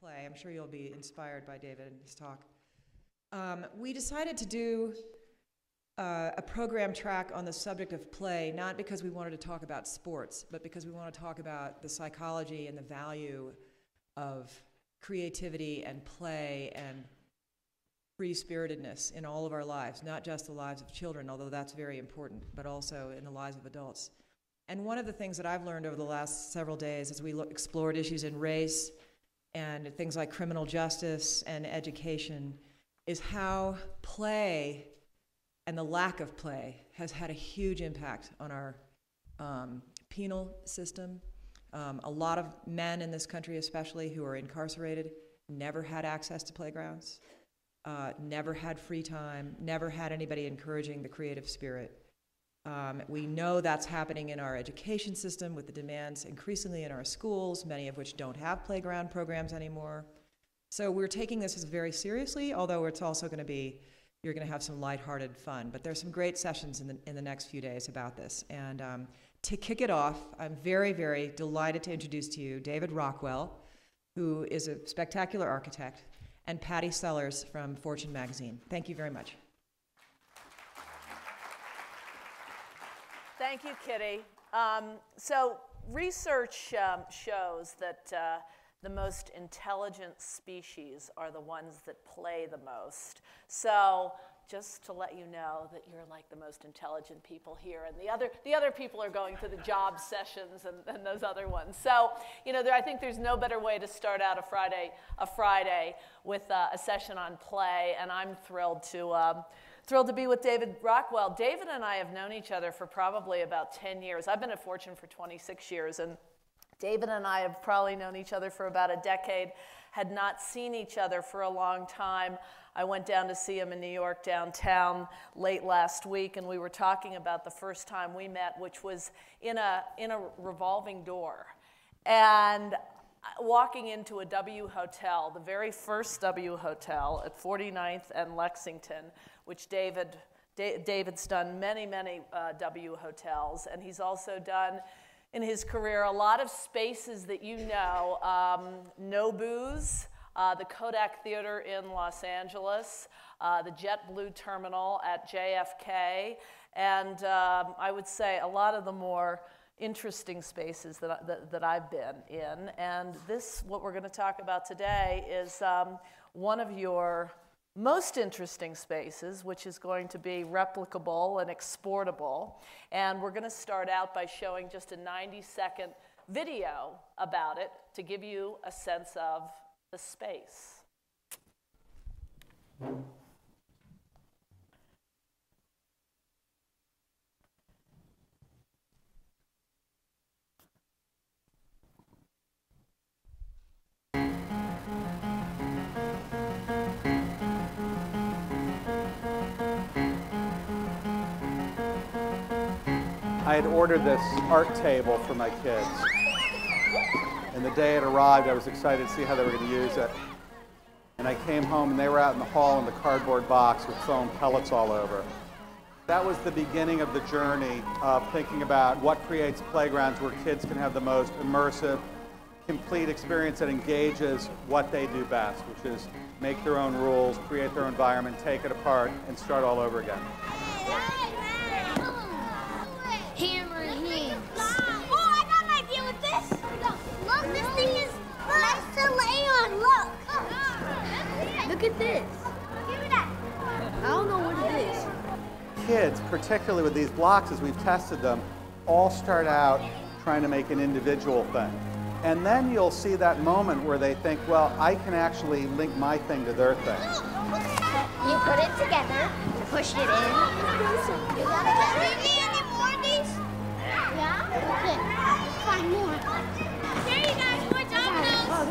play. I'm sure you'll be inspired by David and his talk. We decided to do a program track on the subject of play, not because we wanted to talk about sports, but because we want to talk about the psychology and the value of creativity and play and free-spiritedness in all of our lives, not just the lives of children, although that's very important, but also in the lives of adults. And one of the things that I've learned over the last several days as we explored issues in race and things like criminal justice and education is how play and the lack of play has had a huge impact on our penal system. A lot of men in this country especially who are incarcerated never had access to playgrounds, never had free time, never had anybody encouraging the creative spirit. We know that's happening in our education system with the demands increasingly in our schools, many of which don't have playground programs anymore. So we're taking this as very seriously, although it's also going to be, you're going to have some lighthearted fun. But there's some great sessions in the next few days about this. And to kick it off, I'm very, very delighted to introduce to you David Rockwell, who is a spectacular architect, and Patty Sellers from Fortune magazine. Thank you very much. Thank you, Kitty. So research shows that the most intelligent species are the ones that play the most. So just to let you know that you're like the most intelligent people here, and the other people are going to the job sessions and those other ones. So I think there's no better way to start out a Friday with a session on play, and I'm thrilled to be with David Rockwell. David and I have known each other for probably about 10 years. I've been at Fortune for 26 years, and David and I have probably known each other for about a decade, had not seen each other for a long time. I went down to see him in New York downtown late last week, and we were talking about the first time we met, which was in a revolving door. And walking into a W Hotel, the very first W Hotel at 49th and Lexington, which David's done many, many W hotels, and he's also done in his career a lot of spaces that you know, Nobu's, the Kodak Theater in Los Angeles, the JetBlue Terminal at JFK, and I would say a lot of the more interesting spaces that I've been in. And what we're going to talk about today is one of your most interesting spaces, which is going to be replicable and exportable. And we're going to start out by showing just a 90-second video about it to give you a sense of the space. I had ordered this art table for my kids. And the day it arrived, I was excited to see how they were going to use it. And I came home, and they were out in the hall in the cardboard box with foam pellets all over. That was the beginning of the journey of thinking about what creates playgrounds where kids can have the most immersive, complete experience that engages what they do best, which is make their own rules, create their own environment, take it apart, and start all over again. Hammer hands. Oh, I got an idea with this. Look, this thing is nice to lay on. Look. Look at this. Give me that. I don't know what it is. Kids, particularly with these blocks as we've tested them, all start out trying to make an individual thing. And then you'll see that moment where they think, well, I can actually link my thing to their thing. You put it together, push it in. You gotta get it. Yeah? Okay. Find more. Here you guys, more dominoes.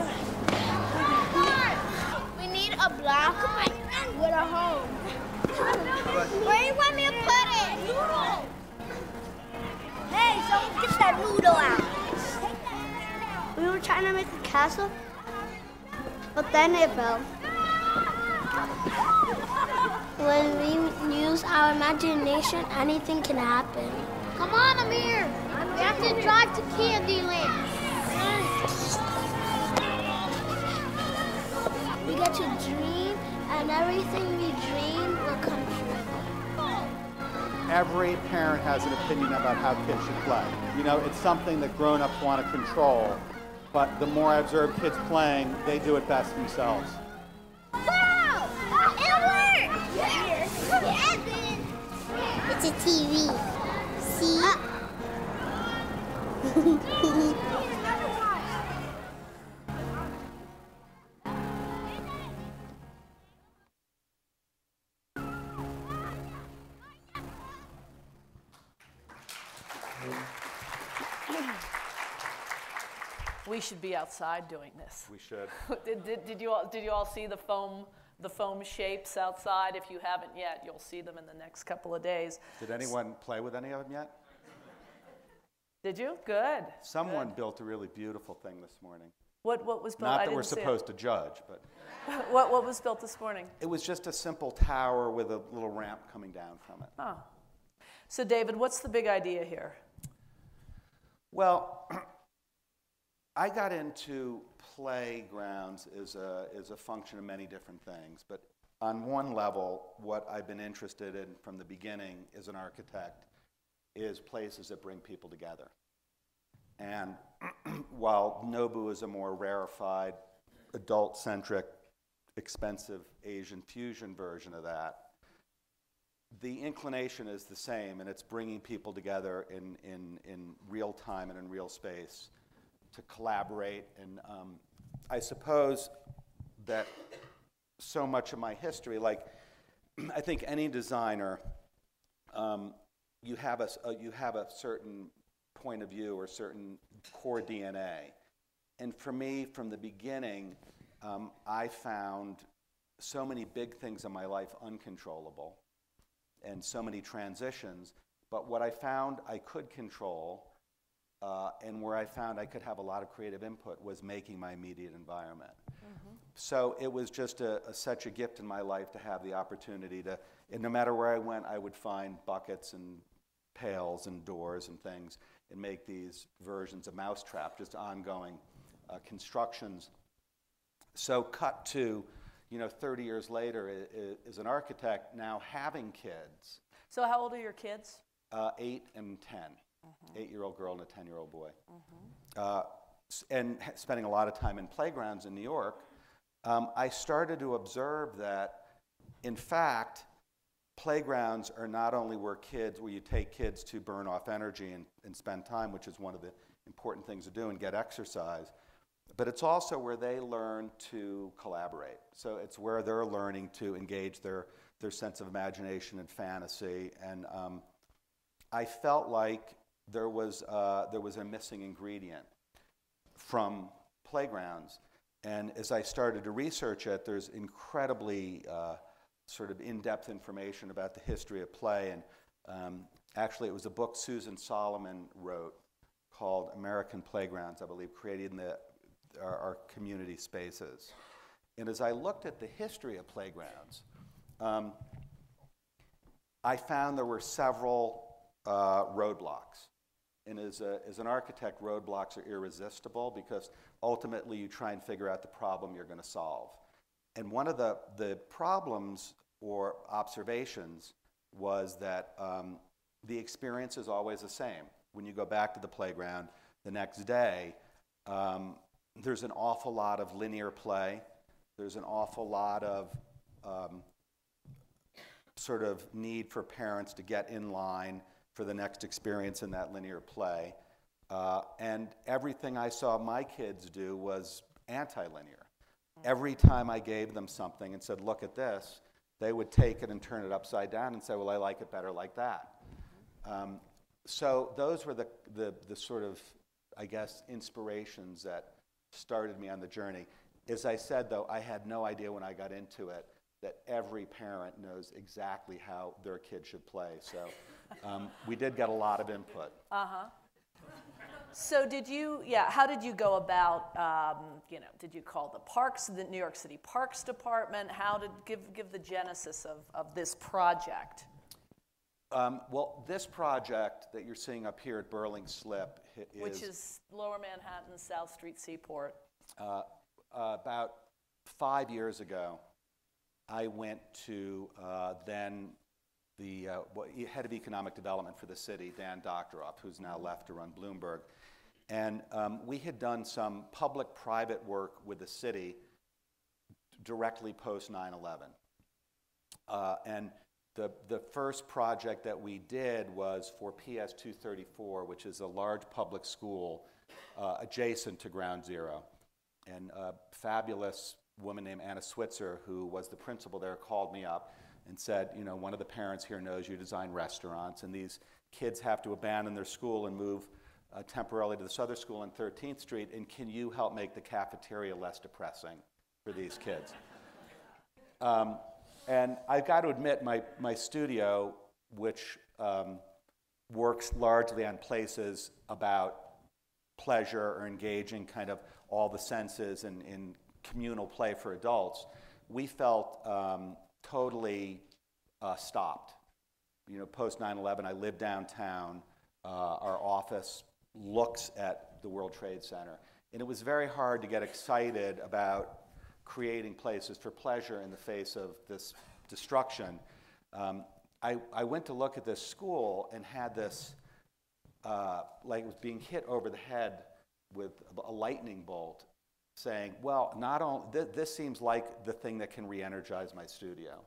We need a block with a hole. Where do you want me to put it? Noodle. Hey, someone get that noodle out. We were trying to make a castle, but then it fell. When we use our imagination, anything can happen. Come on, Amir. We have to drive to Candyland. get to dream, and everything we dream will come true. Every parent has an opinion about how kids should play. You know, it's something that grown-ups want to control, but the more I observe kids playing, they do it best themselves. Wow! It worked! It's a TV. See? We should be outside doing this. We should. Did you all see the foam shapes outside? If you haven't yet, you'll see them in the next couple of days. Did anyone play with any of them yet? Did you? Good. Someone built a really beautiful thing this morning. What was built? Not that we're supposed to judge, but what was built this morning? it was just a simple tower with a little ramp coming down from it. Oh. So David, what's the big idea here? Well, I got into playgrounds as a function of many different things, but on one level, what I've been interested in from the beginning as an architect is places that bring people together. And while Nobu is a more rarefied, adult-centric, expensive Asian fusion version of that, the inclination is the same, and it's bringing people together in real time and in real space to collaborate. And I suppose that so much of my history, like I think any designer, you have a certain point of view or certain core DNA. And for me, from the beginning, I found so many big things in my life uncontrollable and so many transitions. But what I found I could control and where I found I could have a lot of creative input was making my immediate environment. Mm-hmm. So it was just such a gift in my life to have the opportunity to, and no matter where I went, I would find buckets and pails and doors and things and make these versions of Mousetrap, just ongoing constructions. So cut to, 30 years later, as an architect, now having kids. So how old are your kids? 8 and 10. Mm-hmm. 8-year-old girl and a 10-year-old boy. Mm-hmm. And spending a lot of time in playgrounds in New York, I started to observe that, in fact, playgrounds are not only where you take kids to burn off energy and spend time, which is one of the important things to do, and get exercise, but it's also where they learn to collaborate. So it's where they're learning to engage their sense of imagination and fantasy. And I felt like there was a missing ingredient from playgrounds. And as I started to research it, there's incredibly sort of in-depth information about the history of play. And actually, it was a book Susan Solomon wrote called American Playgrounds, I believe, creating our community spaces. And as I looked at the history of playgrounds, I found there were several roadblocks. And as an architect, roadblocks are irresistible because ultimately you try and figure out the problem you're going to solve. And one of the problems or observations was that the experience is always the same. When you go back to the playground the next day, there's an awful lot of linear play. There's an awful lot of sort of need for parents to get in line for the next experience in that linear play. And everything I saw my kids do was anti-linear. Every time I gave them something and said, look at this, they would take it and turn it upside down and say, well, I like it better like that. So those were the sort of, I guess, inspirations that started me on the journey. As I said, though, I had no idea when I got into it that every parent knows exactly how their kid should play. So we did get a lot of input. Uh-huh. So how did you go about, did you call the parks, the New York City Parks Department? How did, give the genesis of this project? Well, this project that you're seeing up here at Burling Slip which is Lower Manhattan, South Street Seaport. About 5 years ago, I went to then the head of economic development for the city, Dan Doctoroff, who's now left to run Bloomberg. And we had done some public-private work with the city directly post 9/11. And the first project that we did was for PS 234, which is a large public school adjacent to Ground Zero. And a fabulous woman named Anna Switzer, who was the principal there, called me up and said, you know, one of the parents here knows you design restaurants, and these kids have to abandon their school and move temporarily to this other school on 13th Street, and can you help make the cafeteria less depressing for these kids? And I've got to admit, my studio, which works largely on places about pleasure or engaging kind of all the senses in communal play for adults, we felt totally stopped. You know, post 9/11, I live downtown. Our office looks at the World Trade Center. And it was very hard to get excited about creating places for pleasure in the face of this destruction. I went to look at this school and had this, like it was being hit over the head with a lightning bolt, saying, well, not only, this seems like the thing that can re-energize my studio.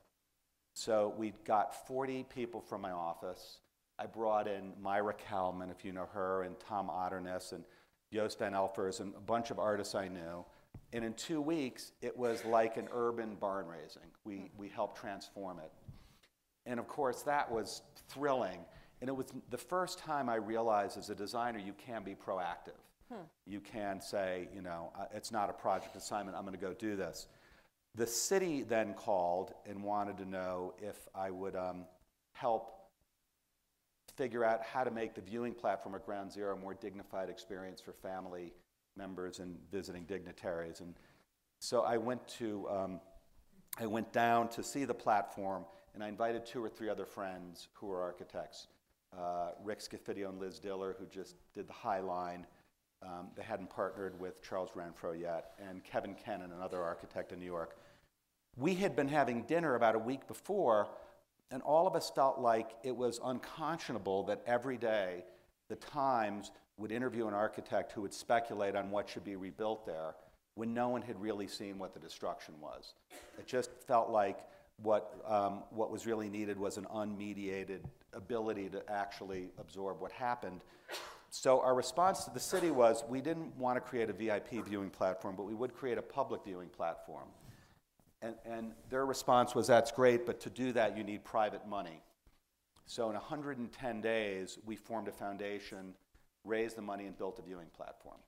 So we got 40 people from my office. I brought in Myra Kalman, if you know her, and Tom Otterness, and Joost van Elfers, and a bunch of artists I knew. And in 2 weeks, it was like an urban barn raising. We helped transform it. And of course, that was thrilling. And it was the first time I realized as a designer, you can be proactive. You can say, you know, it's not a project assignment, I'm going to go do this. The city then called and wanted to know if I would help figure out how to make the viewing platform at Ground Zero a more dignified experience for family members and visiting dignitaries. And so I went down to see the platform, and I invited 2 or 3 other friends who are architects, Rick Scafidio and Liz Diller, who just did the High Line. They hadn't partnered with Charles Renfro yet, and Kevin Kennan, another architect in New York. We had been having dinner about a week before, and all of us felt like it was unconscionable that every day the Times would interview an architect who would speculate on what should be rebuilt there when no one had really seen what the destruction was. It just felt like what was really needed was an unmediated ability to actually absorb what happened. So our response to the city was, we didn't want to create a VIP viewing platform, but we would create a public viewing platform. And their response was, that's great, but to do that, you need private money. So in 110 days, we formed a foundation, raised the money, and built a viewing platform.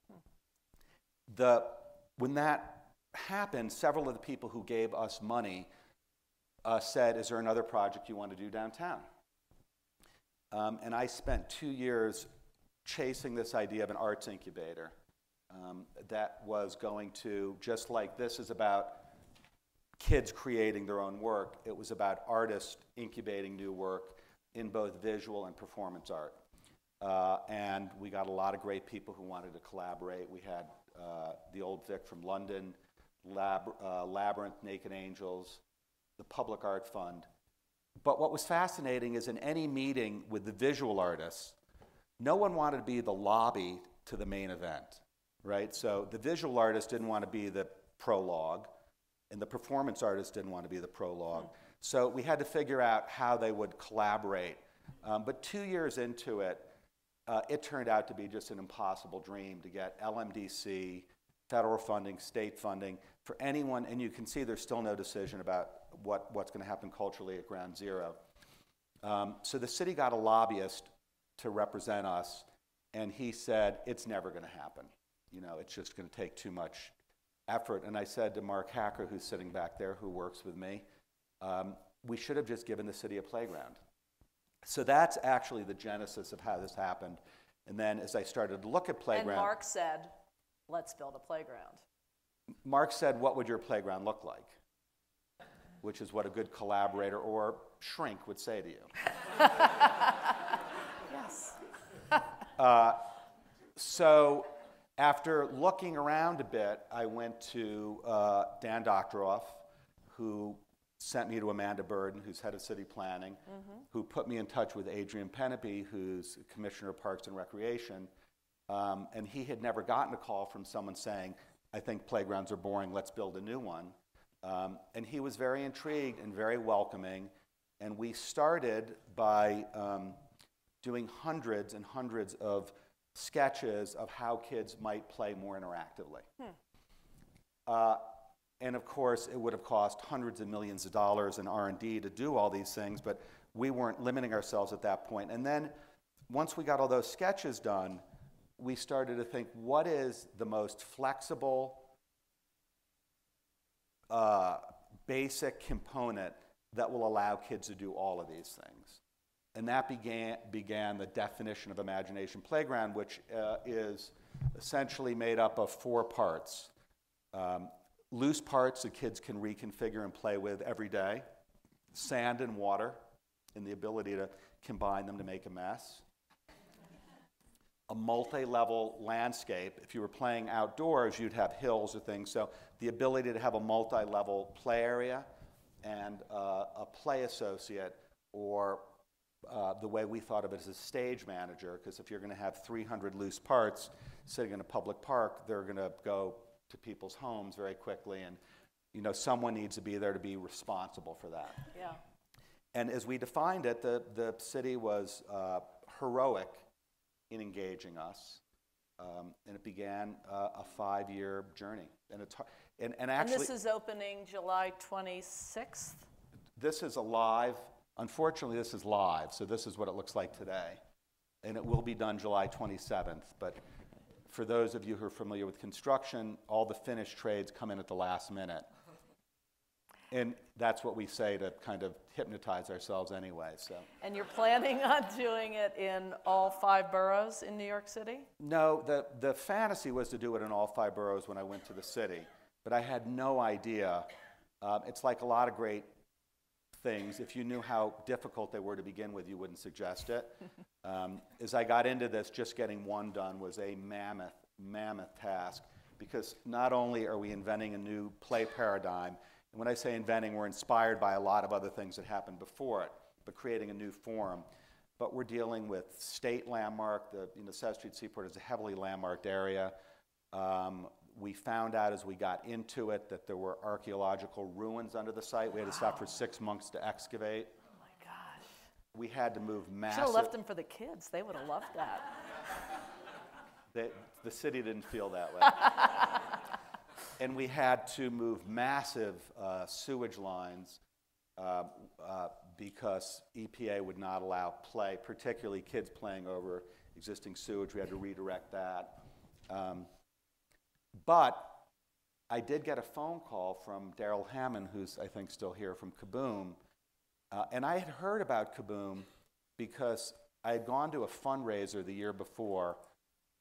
When that happened, several of the people who gave us money said, is there another project you want to do downtown? And I spent 2 years chasing this idea of an arts incubator that was going to, just like this is about kids creating their own work, it was about artists incubating new work in both visual and performance art. And we got a lot of great people who wanted to collaborate. We had the Old Vic from London, Labyrinth, Naked Angels, the Public Art Fund. But what was fascinating is in any meeting with the visual artists, no one wanted to be the lobby to the main event, right? So the visual artists didn't want to be the prologue, and the performance artists didn't want to be the prologue. So we had to figure out how they would collaborate. But 2 years into it, it turned out to be just an impossible dream to get LMDC, federal funding, state funding, for anyone, and you can see there's still no decision about what's going to happen culturally at Ground Zero. So the city got a lobbyist to represent us, and he said, it's never going to happen. You know, it's just going to take too much effort. And I said to Mark Hacker, who's sitting back there, who works with me, we should have just given the city a playground. So that's actually the genesis of how this happened. And then as I started to look at playground... And Mark said, let's build a playground. Mark said, what would your playground look like? Which is what a good collaborator or shrink would say to you. Yes. So After looking around a bit, I went to Dan Doctoroff, who sent me to Amanda Burden, who's head of city planning, who put me in touch with Adrian Penepi, who's commissioner of Parks and Recreation. And he had never gotten a call from someone saying, I think playgrounds are boring, let's build a new one. And he was very intrigued and very welcoming. And we started by doing hundreds and hundreds of sketches of how kids might play more interactively. And of course, it would have cost hundreds of millions of dollars in R&D to do all these things, but we weren't limiting ourselves at that point. And then once we got all those sketches done, we started to think, what is the most flexible, basic component that will allow kids to do all of these things? And that began the definition of Imagination Playground, which is essentially made up of 4 parts. Loose parts that kids can reconfigure and play with every day. Sand and water, and the ability to combine them to make a mess. A multi-level landscape. If you were playing outdoors, you'd have hills or things. So the ability to have a multi-level play area and a play associate, or the way we thought of it as a stage manager, because if you're going to have 300 loose parts sitting in a public park, they're going to go to people's homes very quickly, and someone needs to be there to be responsible for that. Yeah. And as we defined it, the city was heroic in engaging us, and it began a 5-year journey. And actually, and this is opening July 26th? This is a live, unfortunately this is live, so this is what it looks like today. And it will be done July 27th, but for those of you who are familiar with construction, all the finished trades come in at the last minute. And that's what we say to kind of hypnotize ourselves anyway. So. And you're planning on doing it in all 5 boroughs in New York City? No, the fantasy was to do it in all 5 boroughs when I went to the city, but I had no idea. It's like a lot of great things. If you knew how difficult they were to begin with, you wouldn't suggest it. As I got into this, just getting one done was a mammoth task, because not only are we inventing a new play paradigm, and when I say inventing, we're inspired by a lot of other things that happened before it, but creating a new form. But we're dealing with state landmark. The South Street Seaport is a heavily landmarked area. We found out as we got into it that there were archaeological ruins under the site. We had to stop for 6 months to excavate. Oh my gosh. We had to move massive. Should have left them for the kids. They would have loved that. The city didn't feel that way. And we had to move massive sewage lines because EPA would not allow play, particularly kids playing over existing sewage. We had to redirect that. But I did get a phone call from Daryl Hammond, who's I think still here, from Kaboom. And I had heard about Kaboom because I had gone to a fundraiser the year before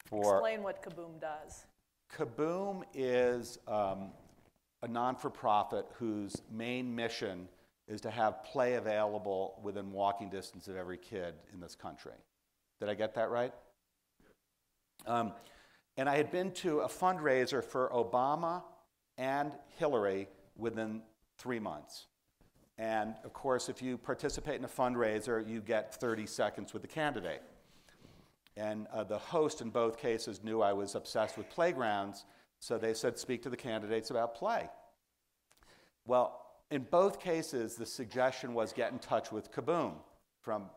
for... Explain what Kaboom does. Kaboom is a non-for-profit whose main mission is to have play available within walking distance of every kid in this country. Did I get that right? And I had been to a fundraiser for Obama and Hillary within 3 months. And of course, if you participate in a fundraiser, you get 30 seconds with the candidate. And the host in both cases knew I was obsessed with playgrounds, so they said, speak to the candidates about play. Well, in both cases, the suggestion was get in touch with Kaboom from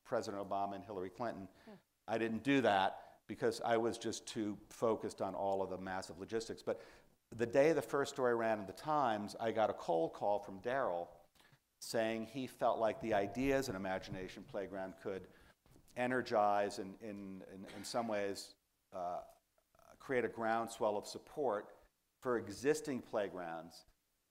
President Obama and Hillary Clinton. I didn't do that because I was just too focused on all of the massive logistics. But the day the first story ran in the Times, I got a cold call from Daryl saying he felt like the ideas in Imagination Playground could energize and in some ways create a groundswell of support for existing playgrounds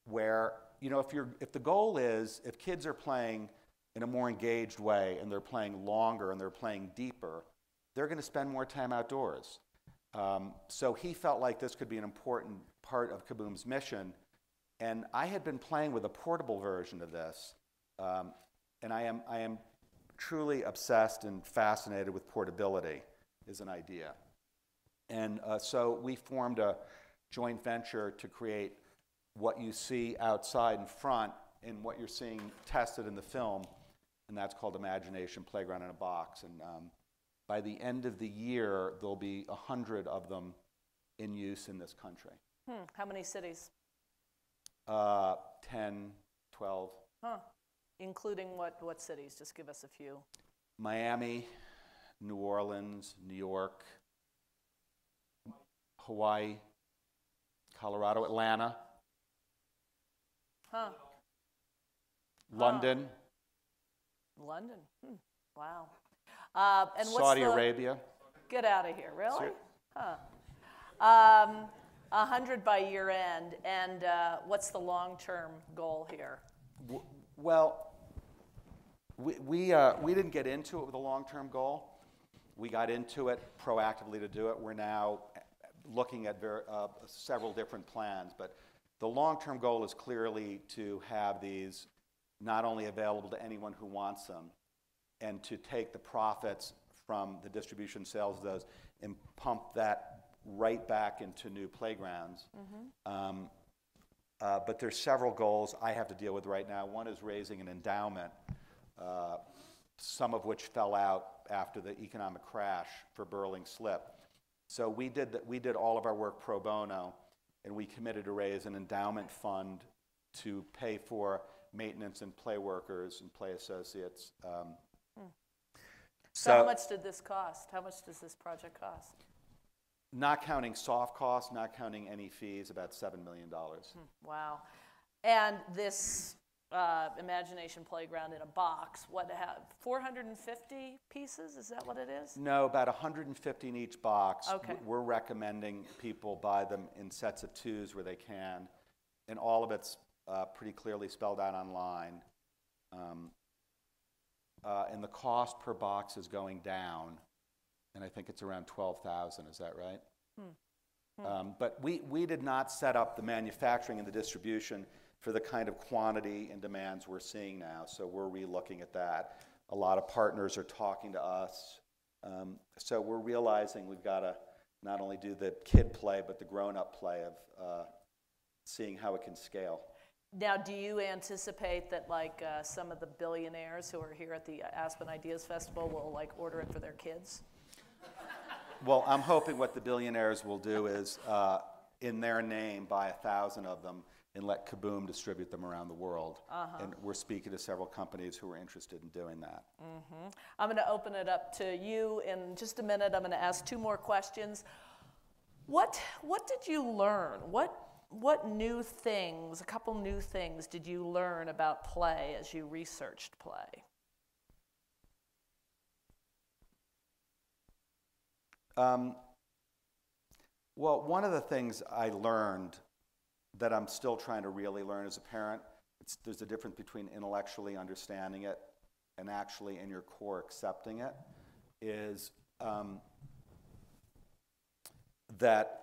where, if the goal is, if kids are playing in a more engaged way and they're playing longer and they're playing deeper, they're going to spend more time outdoors. So he felt like this could be an important part of Kaboom's mission. And I had been playing with a portable version of this. And I am truly obsessed and fascinated with portability as an idea. And so we formed a joint venture to create what you see outside in front and what you're seeing tested in the film, and that's called Imagination Playground in a Box. And by the end of the year, there'll be 100 of them in use in this country. How many cities? 10, 12. Huh. Including what cities? Just give us a few. Miami, New Orleans, New York, Hawaii, Colorado, Atlanta, London, London. Wow. And Saudi Arabia. Get out of here, really? Sure. 100 by year end, and what's the long-term goal here? Well, we didn't get into it with a long-term goal. We got into it proactively to do it. We're now looking at several different plans, but the long-term goal is clearly to have these not only available to anyone who wants them, and to take the profits from the distribution sales of those and pump that right back into new playgrounds. But there's several goals I have to deal with right now. One is raising an endowment, some of which fell out after the economic crash for Burling Slip. So we did all of our work pro bono, and we committed to raise an endowment fund to pay for maintenance and play workers and play associates. So how much did this cost? How much does this project cost? Not counting soft costs, not counting any fees, about $7 million. Wow. And this Imagination Playground in a Box, 450 pieces? Is that what it is? No, about 150 in each box. Okay. We're recommending people buy them in sets of 2s where they can. And all of it's pretty clearly spelled out online. And the cost per box is going down. And I think it's around $12,000, is that right? But we did not set up the manufacturing and the distribution for the kind of quantity and demands we're seeing now, so we're re-looking at that. A lot of partners are talking to us, so we're realizing we've got to not only do the kid play, but the grown-up play of seeing how it can scale. Now, do you anticipate that some of the billionaires who are here at the Aspen Ideas Festival will order it for their kids? Well, I'm hoping what the billionaires will do is, in their name, buy 1,000 of them and let Kaboom distribute them around the world. And we're speaking to several companies who are interested in doing that. I'm going to open it up to you in just a minute. I'm going to ask 2 more questions. What did you learn? What new things, a couple new things, did you learn about play as you researched play? Well, one of the things I learned that I'm still trying to really learn as a parent, there's a difference between intellectually understanding it and actually in your core accepting it, is that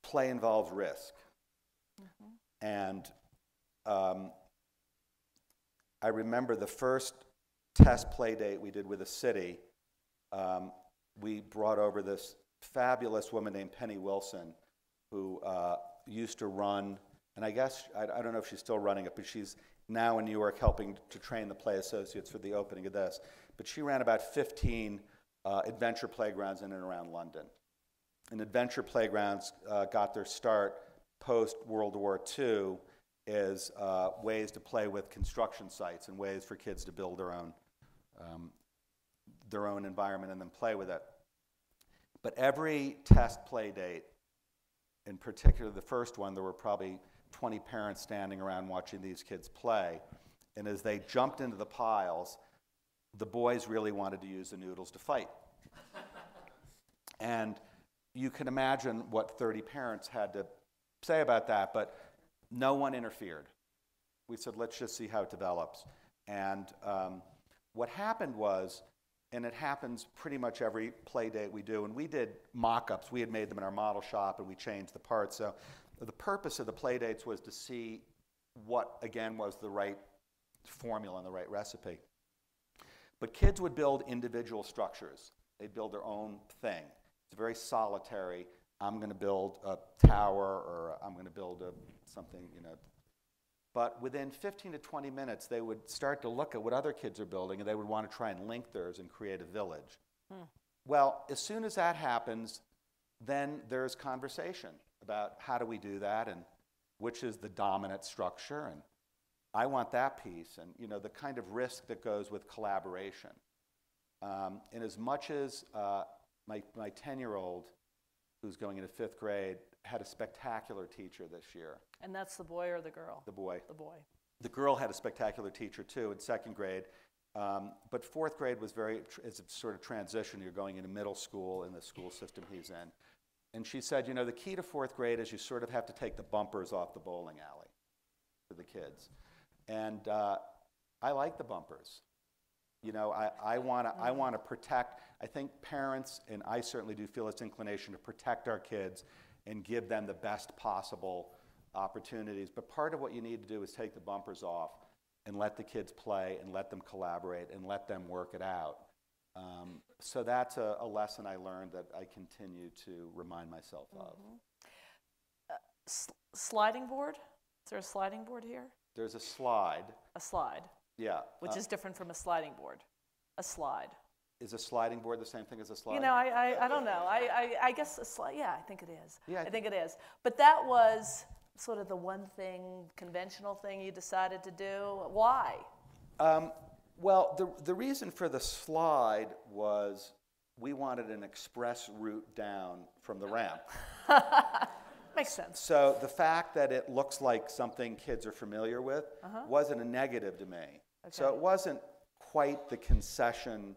play involves risk. And I remember the first test play date we did with a city. We brought over this fabulous woman named Penny Wilson, who used to run, and I guess, I don't know if she's still running it, but she's now in New York helping to train the play associates for the opening of this. But she ran about 15 adventure playgrounds in and around London. And adventure playgrounds got their start post-World War II as ways to play with construction sites and ways for kids to build their own environment and then play with it. But every test play date, in particular the first one, there were probably 20 parents standing around watching these kids play. And as they jumped into the piles, the boys really wanted to use the noodles to fight. And you can imagine what 30 parents had to say about that, but no one interfered. We said, let's just see how it develops. And what happened was, and it happens pretty much every play date we do, and we did mock-ups. We had made them in our model shop, and we changed the parts. So the purpose of the play dates was to see what, again, was the right formula and the right recipe. But kids would build individual structures. They'd build their own thing. It's very solitary. I'm going to build a tower, or I'm going to build something, you know. But within 15 to 20 minutes, they would start to look at what other kids are building, and they would want to try and link theirs and create a village. Well, as soon as that happens, then there's conversation about how do we do that, and which is the dominant structure, and I want that piece, and you know, the kind of risk that goes with collaboration. And as much as my 10-year-old, who's going into 5th grade, had a spectacular teacher this year. And that's the boy or the girl? The boy. The boy. The girl had a spectacular teacher too in 2nd grade. But 4th grade was it's a sort of transition. You're going into middle school in the school system he's in. And she said, you know, the key to 4th grade is you sort of have to take the bumpers off the bowling alley for the kids. And I like the bumpers. You know, I want to protect. I think parents, and I certainly do feel this inclination to protect our kids and give them the best possible opportunities. But part of what you need to do is take the bumpers off and let the kids play and let them collaborate and let them work it out. So that's a lesson I learned that I continue to remind myself of. Sliding board? Is there a sliding board here? There's a slide. A slide. Yeah. Which is different from a sliding board. A slide. Is a sliding board the same thing as a slide? You know, I don't know. I guess a slide, yeah, I think it is. Yeah, I think it is. But that was sort of the one thing, conventional thing you decided to do. Why? Well, the reason for the slide was we wanted an express route down from the ramp. Makes sense. So the fact that it looks like something kids are familiar with wasn't a negative to me. Okay. So it wasn't quite the concession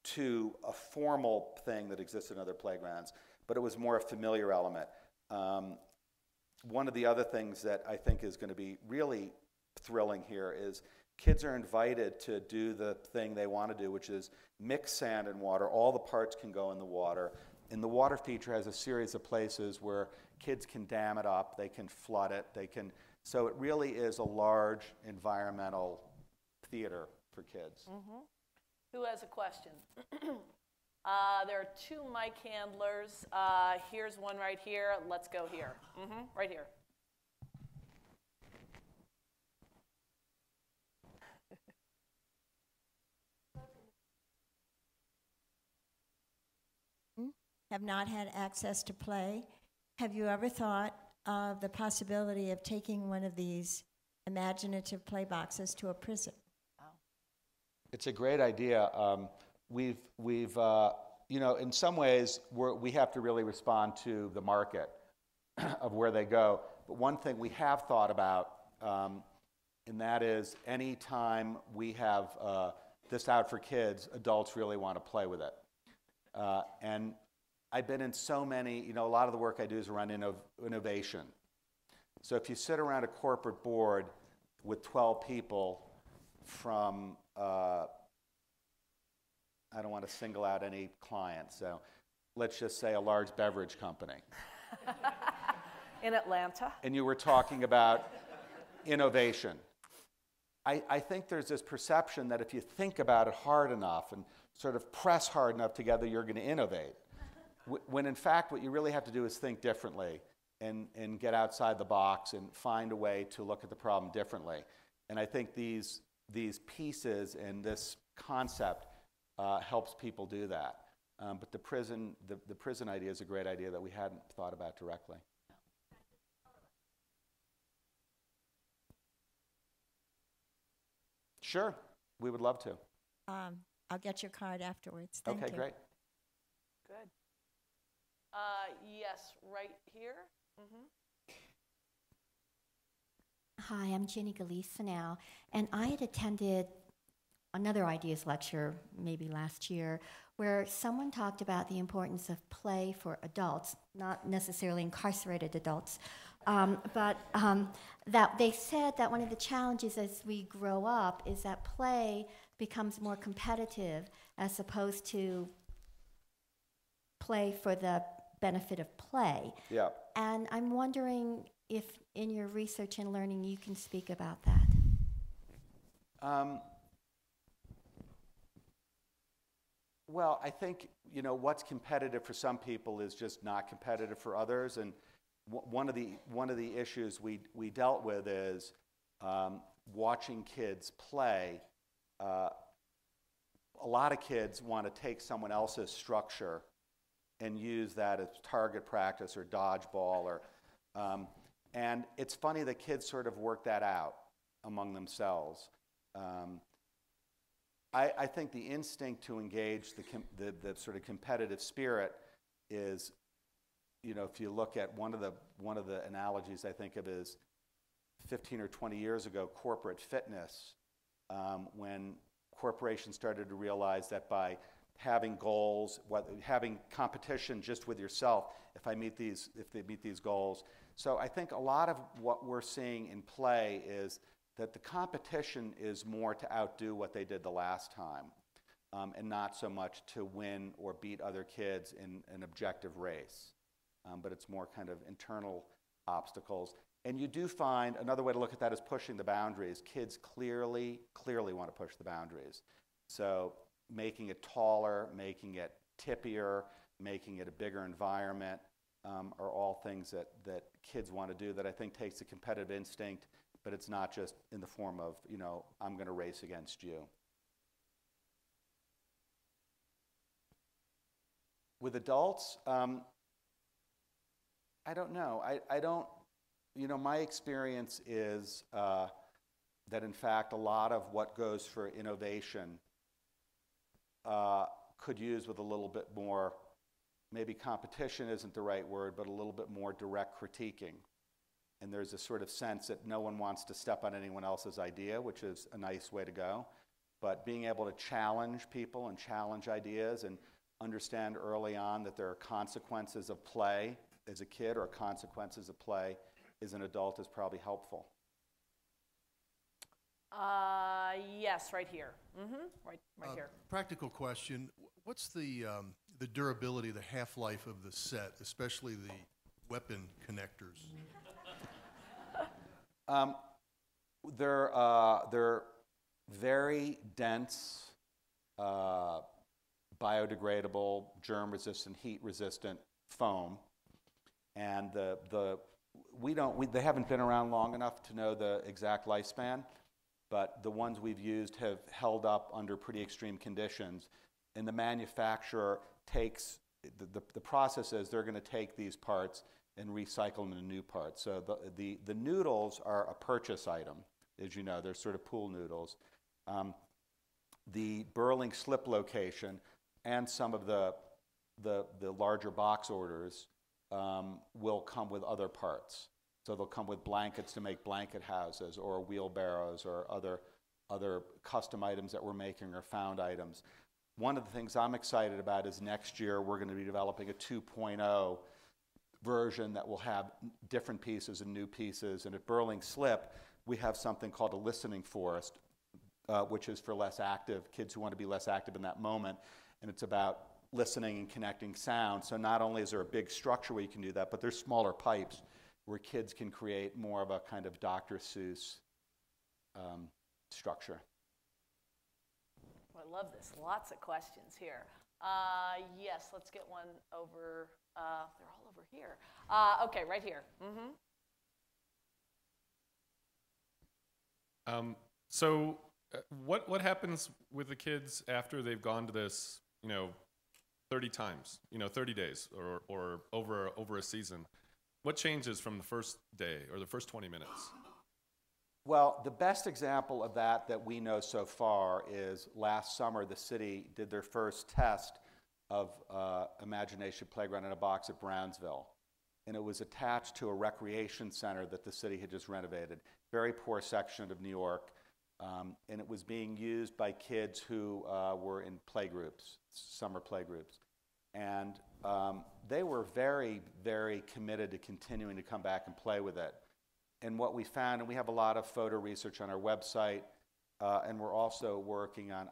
to a formal thing that exists in other playgrounds, but it was more a familiar element. One of the other things that I think is going to be really thrilling here is kids are invited to do the thing they want to do, which is mix sand and water. All the parts can go in the water. And the water feature has a series of places where kids can dam it up, they can flood it, so it really is a large environmental theater for kids. Who has a question? There are 2 mic handlers. Here's one right here. Let's go here. Right here. Have not had access to play. Have you ever thought of the possibility of taking one of these imaginative play boxes to a prison? It's a great idea. We've you know, in some ways, we have to really respond to the market of where they go. But one thing we have thought about, and that is any time we have this out for kids, adults really want to play with it. And I've been in so many, you know, a lot of the work I do is around innovation. So if you sit around a corporate board with 12 people from, I don't want to single out any client, so let's just say a large beverage company. In Atlanta. And you were talking about innovation. I think there's this perception that if you think about it hard enough and sort of press hard enough together, you're going to innovate. When in fact, what you really have to do is think differently and get outside the box and find a way to look at the problem differently. And I think these pieces and this concept helps people do that. But the prison idea is a great idea that we hadn't thought about directly. Sure, we would love to. I'll get your card afterwards. Thank you. Okay, great. Good. Yes, right here. Hi, I'm Jenny Galisa now, and I had attended another ideas lecture maybe last year where someone talked about the importance of play for adults, not necessarily incarcerated adults, but that they said that one of the challenges as we grow up is that play becomes more competitive as opposed to play for the benefit of play. Yeah. And I'm wondering if in your research and learning you can speak about that. Well, I think, you know, what's competitive for some people is just not competitive for others. And one of the issues we dealt with is watching kids play. A lot of kids want to take someone else's structure and use that as target practice or dodgeball, or and it's funny that kids sort of work that out among themselves. I think the instinct to engage the sort of competitive spirit is, you know, if you look at one of the analogies I think of is 15 or 20 years ago, corporate fitness, when corporations started to realize that by having goals, having competition just with yourself, if they meet these goals. So I think a lot of what we're seeing in play is that the competition is more to outdo what they did the last time, and not so much to win or beat other kids in an objective race. But it's more kind of internal obstacles. And you do find, another way to look at that is pushing the boundaries. Kids clearly want to push the boundaries. So making it taller, making it tippier, making it a bigger environment are all things that kids want to do that I think takes a competitive instinct, but it's not just in the form of, you know, I'm going to race against you. With adults, I don't know. I don't, you know, my experience is that in fact a lot of what goes for innovation could use with a little bit more, maybe competition isn't the right word, but a little bit more direct critiquing. And there's a sort of sense that no one wants to step on anyone else's idea, which is a nice way to go. But being able to challenge people and challenge ideas and understand early on that there are consequences of play as a kid or consequences of play as an adult is probably helpful. Yes, right here. Right here. Practical question. What's the durability, the half-life of the set, especially the weapon connectors? They're very dense, biodegradable, germ-resistant, heat-resistant foam, and they haven't been around long enough to know the exact lifespan, but the ones we've used have held up under pretty extreme conditions. And the manufacturer takes the process is they're going to take these parts and recycle them into new parts. So the noodles are a purchase item, as you know. They're sort of pool noodles. The Burling slip location and some of the larger box orders will come with other parts. So they'll come with blankets to make blanket houses or wheelbarrows or other custom items that we're making or found items. One of the things I'm excited about is next year we're going to be developing a 2.0 version that will have different pieces and new pieces. And at Burling Slip, we have something called a listening forest, which is for less active kids who want to be less active in that moment. And it's about listening and connecting sound. So not only is there a big structure where you can do that, but there's smaller pipes where kids can create more of a kind of Dr. Seuss structure. I love this. Lots of questions here. Yes, let's get one over. They're all over here. Okay, right here. So what happens with the kids after they've gone to this, 30 times, 30 days or over a season? What changes from the first day or the first 20 minutes? Well, the best example of that we know so far is last summer the city did their first test of Imagination Playground in a Box at Brownsville. And it was attached to a recreation center that the city had just renovated. Very poor section of New York. And it was being used by kids who were in playgroups, summer playgroups. And they were very, very committed to continuing to come back and play with it. And what we found, and we have a lot of photo research on our website, and we're also working on,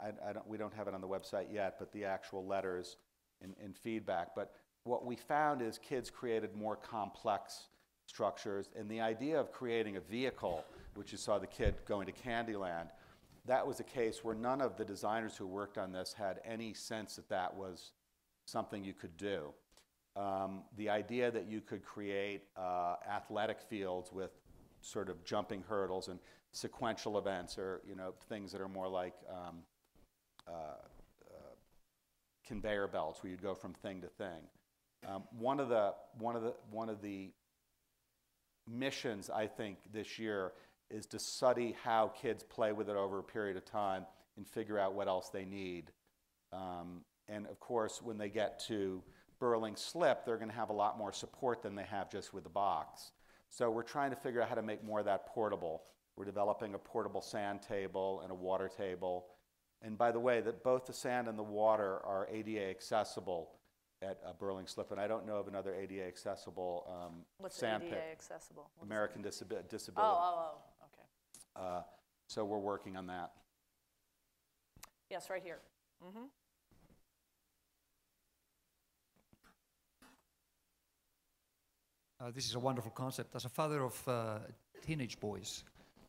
we don't have it on the website yet, but the actual letters and feedback. But what we found is kids created more complex structures, and the idea of creating a vehicle, which you saw the kid going to Candyland, that was a case where none of the designers who worked on this had any sense that that was something you could do. The idea that you could create athletic fields with sort of jumping hurdles and sequential events, or things that are more like conveyor belts, where you'd go from thing to thing. One of the missions, I think, this year is to study how kids play with it over a period of time and figure out what else they need. And of course, when they get to Burling Slip, they're going to have a lot more support than they have just with the box. So we're trying to figure out how to make more of that portable. We're developing a portable sand table and a water table. And by the way, that both the sand and the water are ADA accessible at Burling Slip, and I don't know of another ADA accessible What's sand ADA pit. accessible? What American Disability. Okay. So we're working on that. Yes, right here. Mm-hmm. This is a wonderful concept. As a father of teenage boys,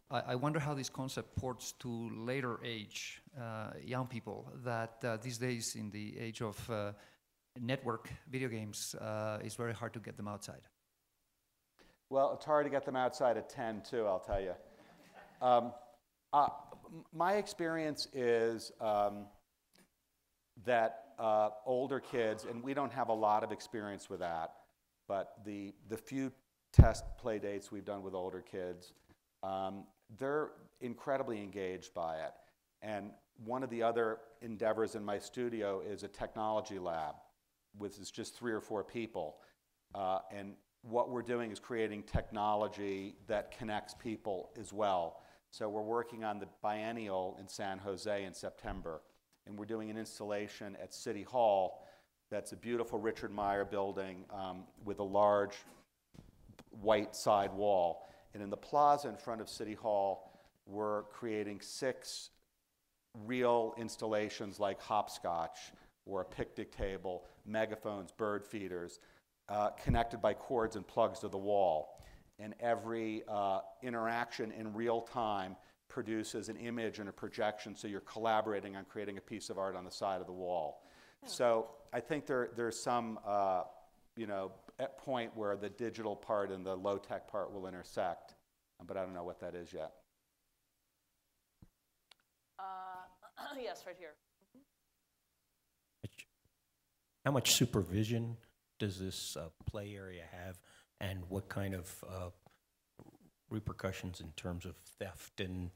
I wonder how this concept ports to later age young people that these days, in the age of network video games, it's very hard to get them outside. Well, it's hard to get them outside at 10 too, I'll tell you. My experience is that older kids, and we don't have a lot of experience with that, but the few test play dates we've done with older kids, they're incredibly engaged by it. And one of the other endeavors in my studio is a technology lab with just 3 or 4 people. And what we're doing is creating technology that connects people as well. So we're working on the biennial in San Jose in September. And we're doing an installation at City Hall that's a beautiful Richard Meyer building with a large white side wall. And in the plaza in front of City Hall, we're creating 6 real installations like hopscotch or a picnic table, megaphones, bird feeders, connected by cords and plugs to the wall. And every interaction in real time produces an image and a projection, so you're collaborating on creating a piece of art on the side of the wall. So I think there's some at point where the digital part and the low-tech part will intersect, but I don't know what that is yet. Yes, right here. How much supervision does this play area have, and what kind of repercussions in terms of theft and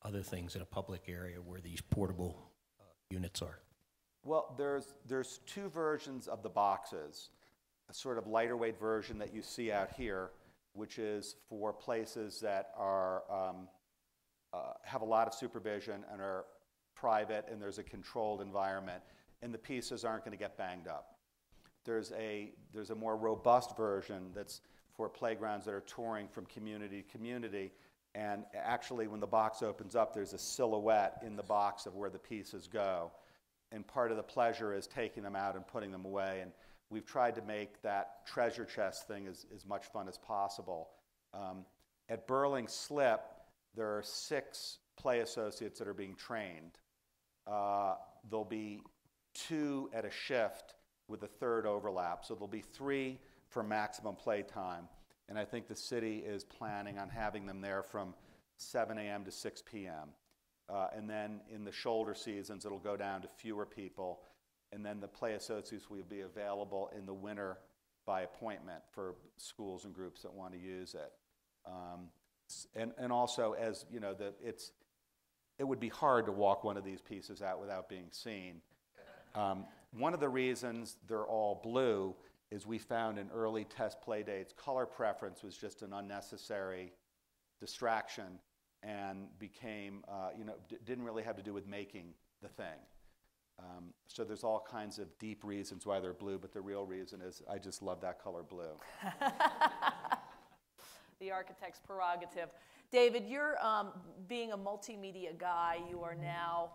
other things in a public area where these portable units are? Well, there's 2 versions of the boxes. A sort of lighter weight version that you see out here, which is for places that are have a lot of supervision and are private, and there's a controlled environment, and the pieces aren't going to get banged up. There's a more robust version that's for playgrounds that are touring from community to community, and actually when the box opens up, there's a silhouette in the box of where the pieces go. And part of the pleasure is taking them out and putting them away. And we've tried to make that treasure chest thing as much fun as possible. At Burling Slip, there are 6 play associates that are being trained. There'll be 2 at a shift with a 3rd overlap. So there'll be 3 for maximum play time. And I think the city is planning on having them there from 7 a.m. to 6 p.m. And then in the shoulder seasons, it'll go down to fewer people. And then the play associates will be available in the winter by appointment for schools and groups that want to use it. And also, as you know, it would be hard to walk one of these pieces out without being seen. One of the reasons they're all blue is we found in early test play dates, color preference was just an unnecessary distraction and became, didn't really have to do with making the thing. So there's all kinds of deep reasons why they're blue, but the real reason is I just love that color blue. The architect's prerogative. David, you're being a multimedia guy, you are now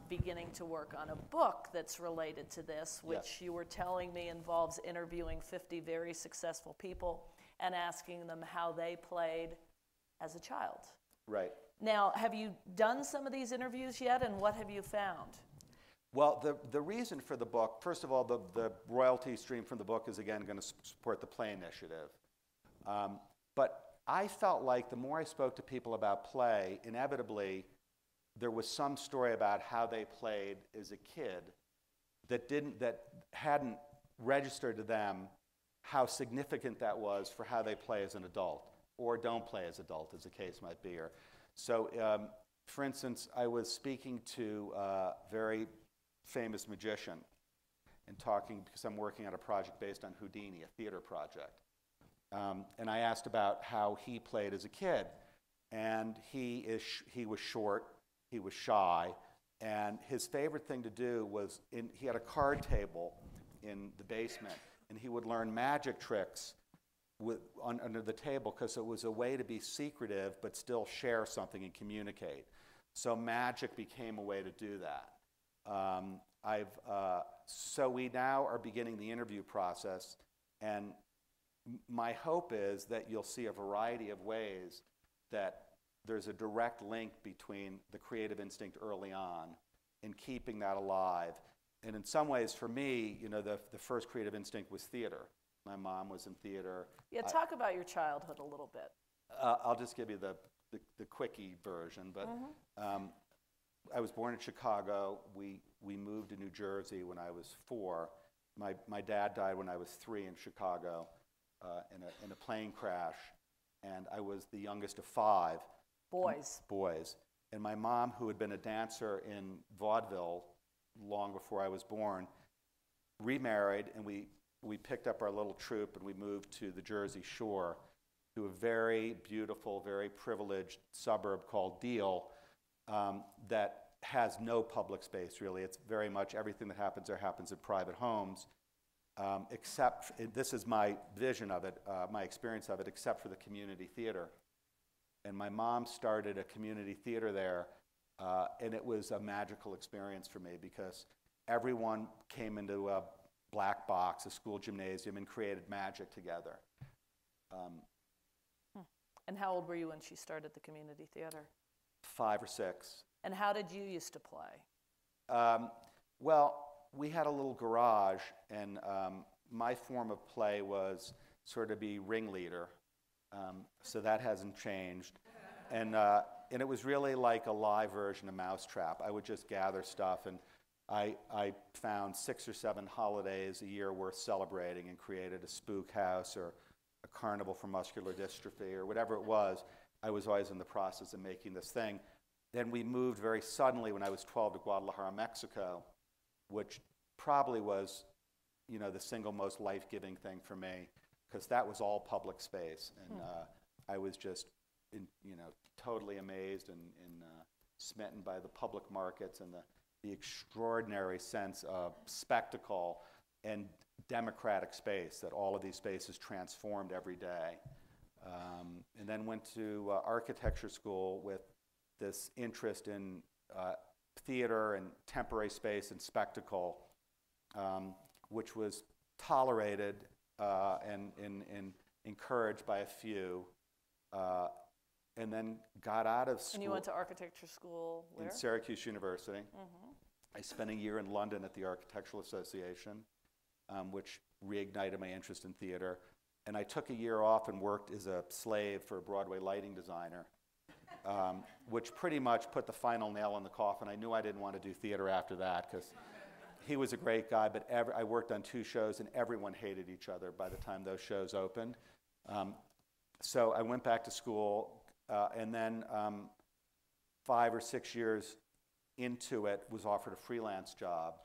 beginning to work on a book that's related to this, which Yes. you were telling me involves interviewing 50 very successful people and asking them how they played as a child. Right. Now, have you done some of these interviews yet, and what have you found? Well, the reason for the book, first of all, the royalty stream from the book is, again, going to support the Play Initiative. But I felt like the more I spoke to people about play, inevitably, there was some story about how they played as a kid that hadn't registered to them how significant that was for how they play as an adult, or don't play as adult, as the case might be. So, for instance, I was speaking to a very famous magician and talking, because I'm working on a project based on Houdini, a theater project. And I asked about how he played as a kid. And he was short, he was shy, and his favorite thing to do was, he had a card table in the basement, and he would learn magic tricks under the table, because it was a way to be secretive but still share something and communicate. So magic became a way to do that. So we now are beginning the interview process, and my hope is that you'll see a variety of ways that there's a direct link between the creative instinct early on and keeping that alive. And in some ways, for me, the first creative instinct was theater. My mom was in theater. Yeah, talk about your childhood a little bit. I'll just give you the quickie version. But I was born in Chicago. We moved to New Jersey when I was 4. My dad died when I was 3 in Chicago in a plane crash, and I was the youngest of 5. Boys. And my mom, who had been a dancer in vaudeville long before I was born, remarried, and we picked up our little troupe and we moved to the Jersey Shore, to a very beautiful, very privileged suburb called Deal, that has no public space, really. It's very much everything that happens there happens in private homes, except, this is my vision of it, my experience of it, except for the community theater. And my mom started a community theater there, and it was a magical experience for me, because everyone came into a black box, a school gymnasium, and created magic together. And how old were you when she started the community theater? 5 or 6. And how did you used to play? Well, we had a little garage, and my form of play was sort of be ringleader. So that hasn't changed. And it was really like a live version of Mousetrap. I would just gather stuff, and I found 6 or 7 holidays a year worth celebrating and created a spook house or a carnival for muscular dystrophy or whatever it was. I was always in the process of making this thing. Then we moved very suddenly when I was 12 to Guadalajara, Mexico, which probably was, the single most life-giving thing for me, because that was all public space. And I was just, totally amazed and smitten by the public markets and the extraordinary sense of spectacle and democratic space that all of these spaces transformed every day. And then went to architecture school with this interest in theater and temporary space and spectacle, which was tolerated and encouraged by a few, and then got out of school. And you went to architecture school where? In Syracuse University. I spent a year in London at the Architectural Association, which reignited my interest in theater. And I took a year off and worked as a slave for a Broadway lighting designer, which pretty much put the final nail in the coffin. I knew I didn't want to do theater after that, because he was a great guy, but I worked on 2 shows, and everyone hated each other by the time those shows opened. So I went back to school, and then 5 or 6 years into it, was offered a freelance job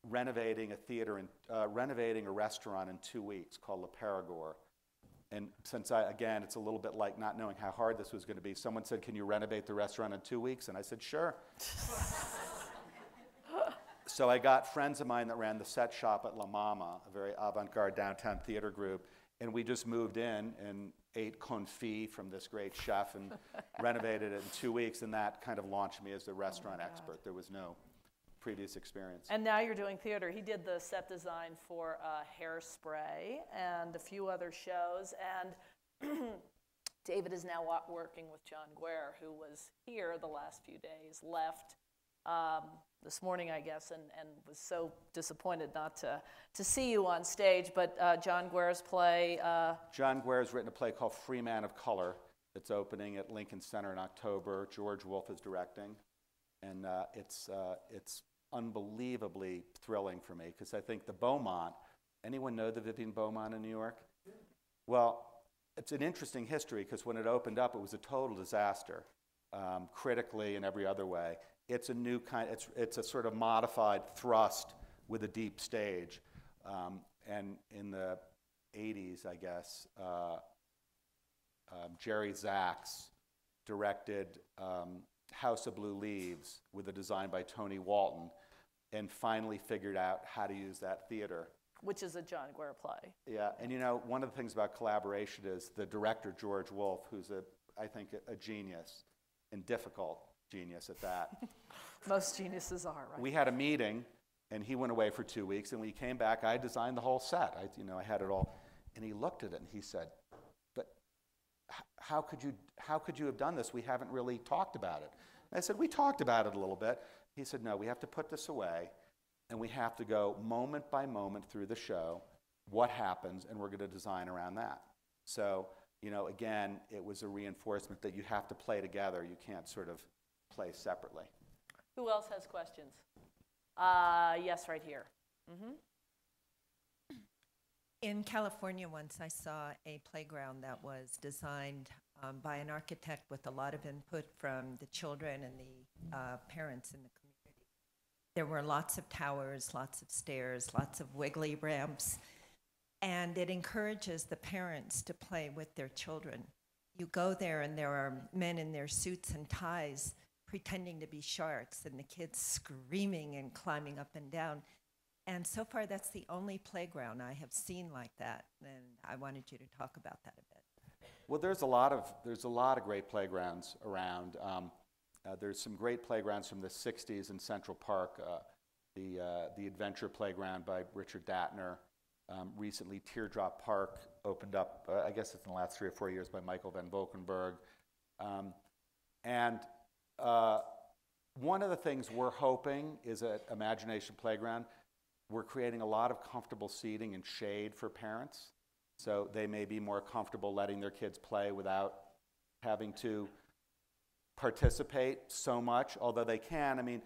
renovating a theater and renovating a restaurant in 2 weeks called Le Perigord. And since again, it's a little bit like not knowing how hard this was going to be, someone said, "Can you renovate the restaurant in 2 weeks?" And I said, "Sure." So I got friends of mine that ran the set shop at La Mama, a very avant-garde downtown theater group, and we just moved in and ate confit from this great chef and renovated it in 2 weeks, and that kind of launched me as a restaurant expert. There was no previous experience. And now you're doing theater. He did the set design for Hairspray and a few other shows. And David is now working with John Guare, who was here the last few days, left this morning, I guess, and was so disappointed not to see you on stage. But John Guare's play. John Guare's written a play called Free Man of Color. It's opening at Lincoln Center in October. George Wolfe is directing, and it's unbelievably thrilling for me because I think the Beaumont. Anyone know the Vivian Beaumont in New York? Well, it's an interesting history because when it opened up, it was a total disaster, critically and every other way. It's a new kind. It's a sort of modified thrust with a deep stage, and in the 80s, I guess, Jerry Zaks directed House of Blue Leaves with a design by Tony Walton, and finally figured out how to use that theater. Which is a John Guare play. Yeah, and one of the things about collaboration is the director, George Wolfe, who's I think a genius, and difficult genius at that. Most geniuses are, right? We had a meeting, and he went away for 2 weeks, and when he came back, I designed the whole set. I had it all, and he looked at it, and he said, but how could you have done this? We haven't really talked about it. And I said, we talked about it a little bit. He said, no, we have to put this away, and we have to go moment by moment through the show, what happens, and we're going to design around that. So, again, it was a reinforcement that you have to play together. You can't sort of play separately. Who else has questions? Yes, right here. Mm-hmm. In California once I saw a playground that was designed by an architect with a lot of input from the children and the parents in the community. There were lots of towers, lots of stairs, lots of wiggly ramps, and it encourages the parents to play with their children. You go there and there are men in their suits and ties pretending to be sharks and the kids screaming and climbing up and down. And so far, that's the only playground I have seen like that, and I wanted you to talk about that a bit. Well, there's a lot of great playgrounds around. There's some great playgrounds from the 60s in Central Park. The Adventure Playground by Richard Datner. Recently, Teardrop Park opened up, I guess it's in the last 3 or 4 years, by Michael van Valkenburg. And one of the things we're hoping is at Imagination Playground, we're creating a lot of comfortable seating and shade for parents. So they may be more comfortable letting their kids play without having to participate so much, although they can. I mean,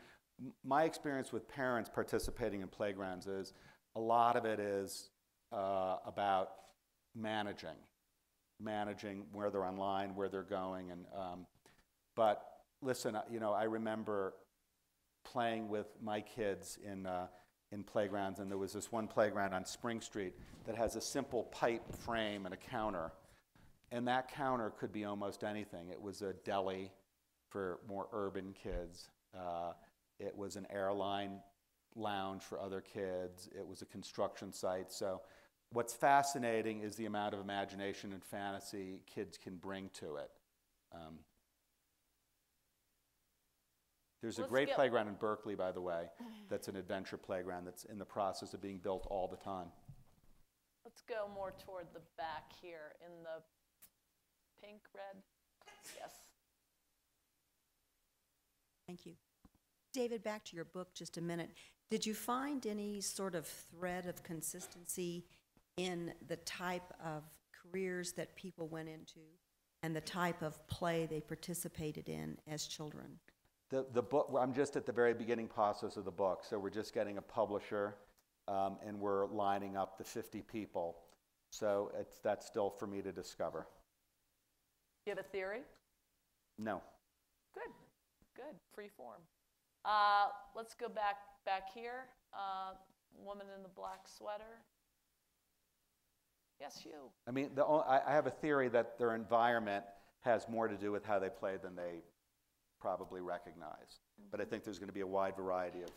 my experience with parents participating in playgrounds is a lot of it is about managing where they're online, where they're going. And but listen, I remember playing with my kids in playgrounds, and there was this one playground on Spring Street that has a simple pipe frame and a counter, and that counter could be almost anything. It was a deli for more urban kids. It was an airline lounge for other kids. It was a construction site. So what's fascinating is the amount of imagination and fantasy kids can bring to it. There's a great playground in Berkeley, by the way, that's an adventure playground that's in the process of being built all the time. Let's go more toward the back here in the pink, red. Yes. Thank you. David, back to your book just a minute. Did you find any sort of thread of consistency in the type of careers that people went into and the type of play they participated in as children? The book, I'm just at the very beginning process of the book, so we're just getting a publisher, and we're lining up the 50 people. So that's still for me to discover. Do you have a theory? No. Good, free form. Let's go back here. Woman in the black sweater. Yes, you. I mean, I have a theory that their environment has more to do with how they play than they probably recognize. But I think there's going to be a wide variety of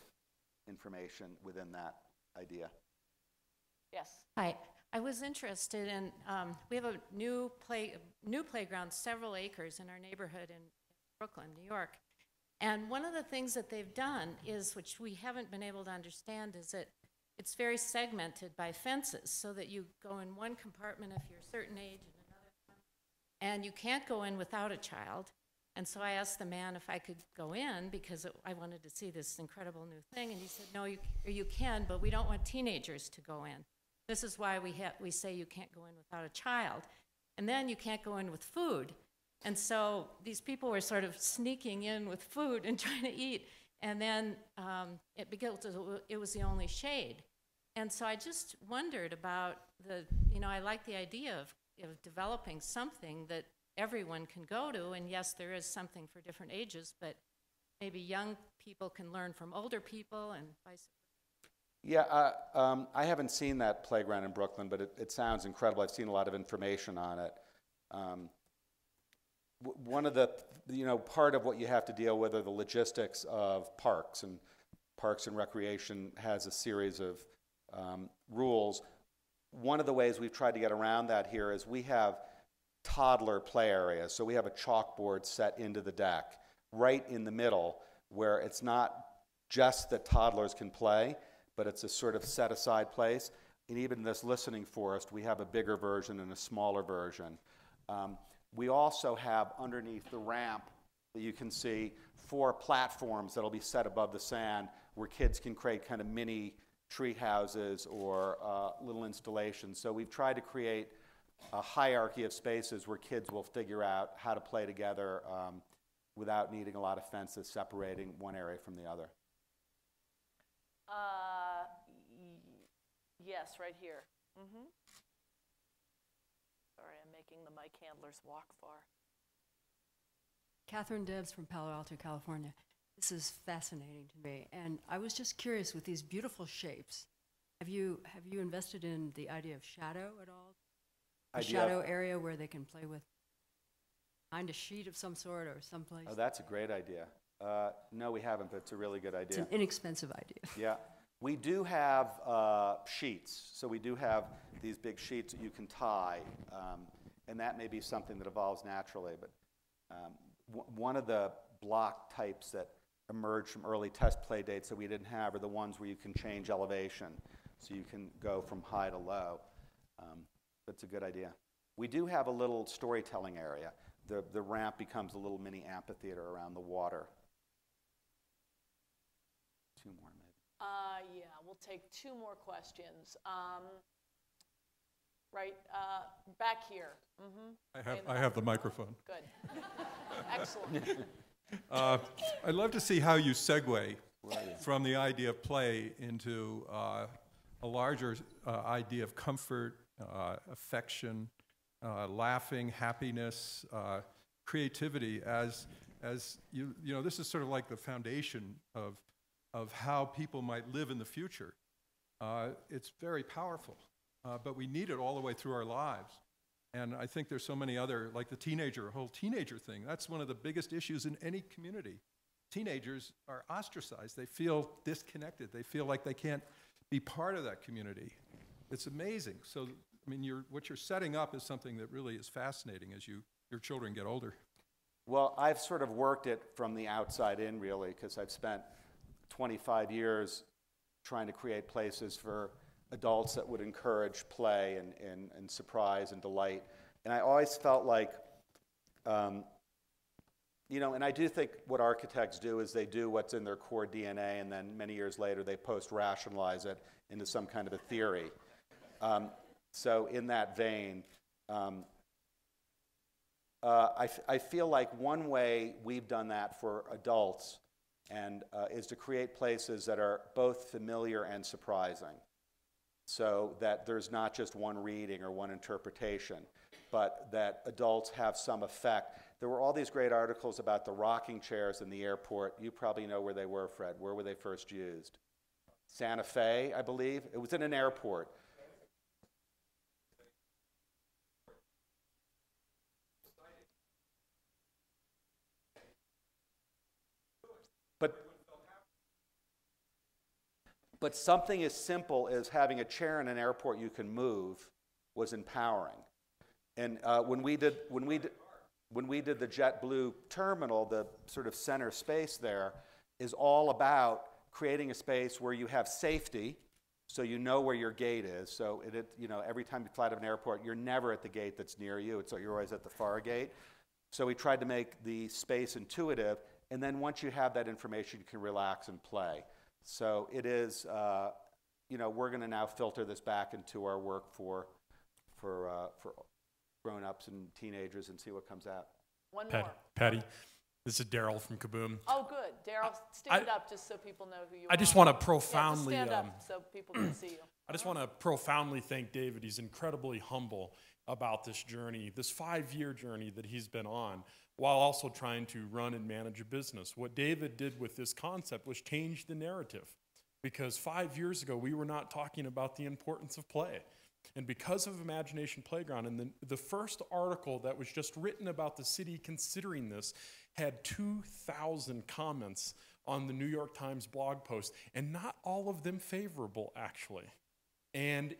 information within that idea. Yes. Hi. I was interested in, we have a new playground, several acres in our neighborhood in Brooklyn, New York. And one of the things that they've done is, which we haven't been able to understand, is that it's very segmented by fences so that you go in one compartment if you're a certain age and another one. and you can't go in without a child. And so I asked the man if I could go in because I wanted to see this incredible new thing. And he said, no, you can, but we don't want teenagers to go in. This is why we say you can't go in without a child. And then you can't go in with food. And so these people were sort of sneaking in with food and trying to eat. And then it was the only shade. And so I just wondered about I like the idea of developing something that everyone can go to, and yes, there is something for different ages, but maybe young people can learn from older people and vice versa. Yeah, I haven't seen that playground in Brooklyn, but it sounds incredible. I've seen a lot of information on it. One of the, part of what you have to deal with are the logistics of parks, and Parks and Recreation has a series of rules. One of the ways we've tried to get around that here is we have toddler play areas. So we have a chalkboard set into the deck right in the middle where it's not just that toddlers can play, but it's a sort of set-aside place. And even this listening forest, we have a bigger version and a smaller version. We also have underneath the ramp that you can see 4 platforms that'll be set above the sand where kids can create kind of mini tree houses or little installations. So we've tried to create a hierarchy of spaces where kids will figure out how to play together without needing a lot of fences separating one area from the other. Yes, right here. Mm-hmm. Sorry, I'm making the mic handlers walk far. Catherine Debs from Palo Alto, California. This is fascinating to me, and I was just curious with these beautiful shapes. Have you invested in the idea of shadow at all? A shadow area where they can play with behind a sheet of some sort or someplace? Oh, that's a great idea. No, we haven't, but it's a really good idea. It's an inexpensive idea. Yeah. We do have sheets. So we do have these big sheets that you can tie, and that may be something that evolves naturally. But one of the block types that emerged from early test play dates that we didn't have are the ones where you can change elevation. So you can go from high to low. That's a good idea. We do have a little storytelling area. The ramp becomes a little mini amphitheater around the water. 2 more, maybe. Yeah, we'll take 2 more questions. Right, back here. Mm-hmm. I have the microphone. Good. Excellent. I'd love to see how you segue from the idea of play into a larger idea of comfort, affection, laughing, happiness, creativity. As you know, this is sort of like the foundation of how people might live in the future. It's very powerful, but we need it all the way through our lives. And I think there's so many other, like the whole teenager thing. That's one of the biggest issues in any community. Teenagers are ostracized. They feel disconnected. They feel like they can't be part of that community. It's amazing. So, I mean, what you're setting up is something that really is fascinating as your children get older. Well, I've sort of worked it from the outside in, really, because I've spent 25 years trying to create places for adults that would encourage play and surprise and delight. And I always felt like, and I do think what architects do is they do what's in their core DNA, and then many years later they post-rationalize it into some kind of a theory. So in that vein, I feel like one way we've done that for adults is to create places that are both familiar and surprising, so that there's not just one reading or one interpretation, but that adults have some effect. There were all these great articles about the rocking chairs in the airport. You probably know where they were, Fred. Where were they first used? Santa Fe, I believe. It was in an airport. But something as simple as having a chair in an airport you can move was empowering. And when we did the JetBlue terminal, the sort of center space there is all about creating a space where you have safety, so you know where your gate is. So every time you fly out of an airport, you're never at the gate that's near you. You're always at the far gate. So we tried to make the space intuitive, and then once you have that information, you can relax and play. So it is, we're going to now filter this back into our work for grown-ups and teenagers and see what comes out. One more. Patty, this is Daryl from Kaboom. Oh, good. Daryl, stand up just so people know who you are. I just want to profoundly... stand up so people can see you. I just want to profoundly thank David. He's incredibly humble about this journey, this 5-year journey that he's been on, while also trying to run and manage a business. What David did with this concept was change the narrative, because 5 years ago, we were not talking about the importance of play. And because of Imagination Playground, and the first article that was just written about the city considering this had 2,000 comments on the New York Times blog post, and not all of them favorable, actually. And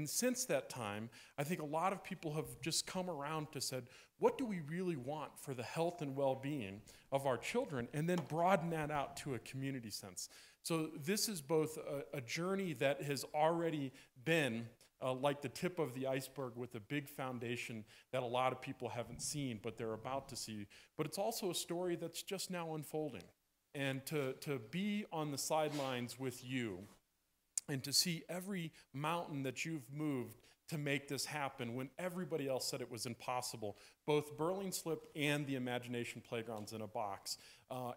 since that time, I think a lot of people have just come around to said, what do we really want for the health and well-being of our children, and then broaden that out to a community sense. So this is both a journey that has already been like the tip of the iceberg with a big foundation that a lot of people haven't seen, but they're about to see. But it's also a story that's just now unfolding. And to be on the sidelines with you and to see every mountain that you've moved to make this happen when everybody else said it was impossible, both Burling Slip and the Imagination Playgrounds in a Box,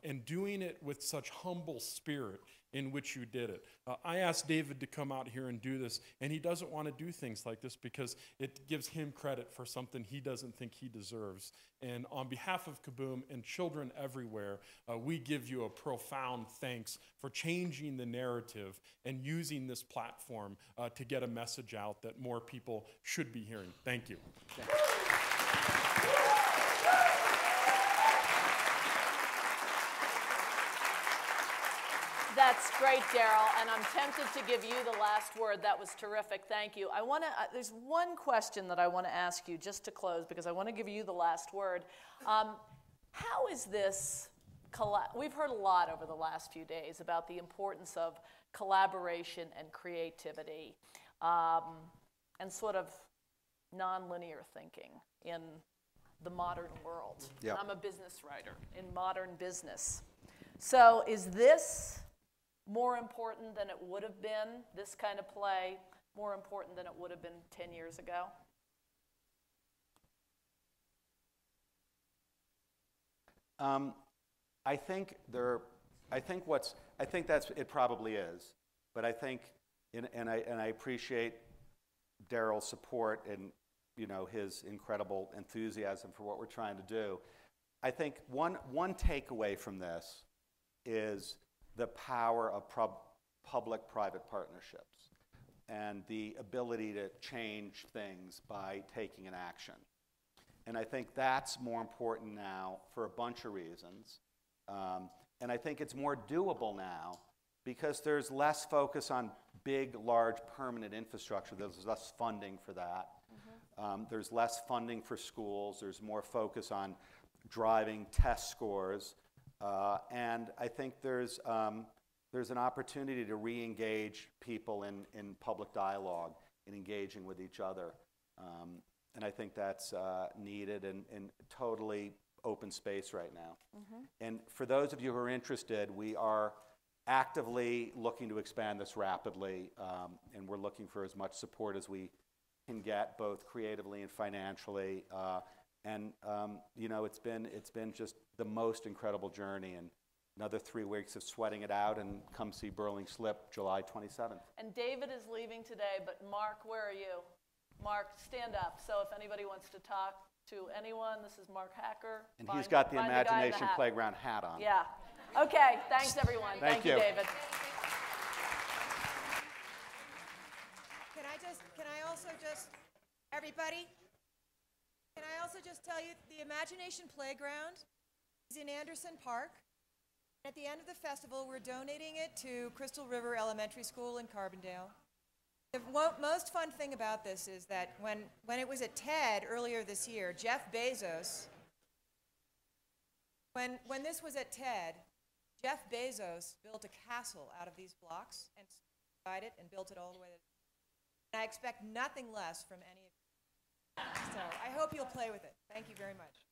and doing it with such humble spirit in which you did it. I asked David to come out here and do this, and he doesn't want to do things like this because it gives him credit for something he doesn't think he deserves. And on behalf of Kaboom and children everywhere, we give you a profound thanks for changing the narrative and using this platform to get a message out that more people should be hearing. Thank you. That's great, Daryl, and I'm tempted to give you the last word. That was terrific. Thank you. There's one question that I want to ask you just to close, because I want to give you the last word. How is this, we've heard a lot over the last few days about the importance of collaboration and creativity and sort of nonlinear thinking in the modern world. Yep. I'm a business writer in modern business. So is this more important than it would have been, this kind of play, more important than it would have been 10 years ago? I think it probably is, but I think, and I appreciate Daryl's support and his incredible enthusiasm for what we're trying to do. I think one takeaway from this is the power of public-private partnerships and the ability to change things by taking an action. And I think that's more important now for a bunch of reasons. And I think it's more doable now because there's less focus on big, large, permanent infrastructure. There's less funding for that. Mm-hmm. There's less funding for schools. There's more focus on driving test scores. And I think there's an opportunity to re-engage people in public dialogue and engaging with each other. And I think that's needed and totally open space right now. Mm-hmm. And for those of you who are interested, we are actively looking to expand this rapidly, and we're looking for as much support as we can get, both creatively and financially. It's been just the most incredible journey, and another 3 weeks of sweating it out, and come see Burling Slip July 27th. And David is leaving today, but Mark, where are you? Mark, stand up. So if anybody wants to talk to anyone, this is Mark Hacker. And he's got the Imagination Playground hat on. Yeah. Okay, thanks everyone. Thank you, David. Everybody, can I also just tell you the Imagination Playground is in Anderson Park. At the end of the festival, we're donating it to Crystal River Elementary School in Carbondale. The most fun thing about this is that when it was at TED earlier this year, Jeff Bezos, when this was at TED, Jeff Bezos built a castle out of these blocks and designed it and built it all the way. And I expect nothing less from any of you. So I hope you'll play with it. Thank you very much.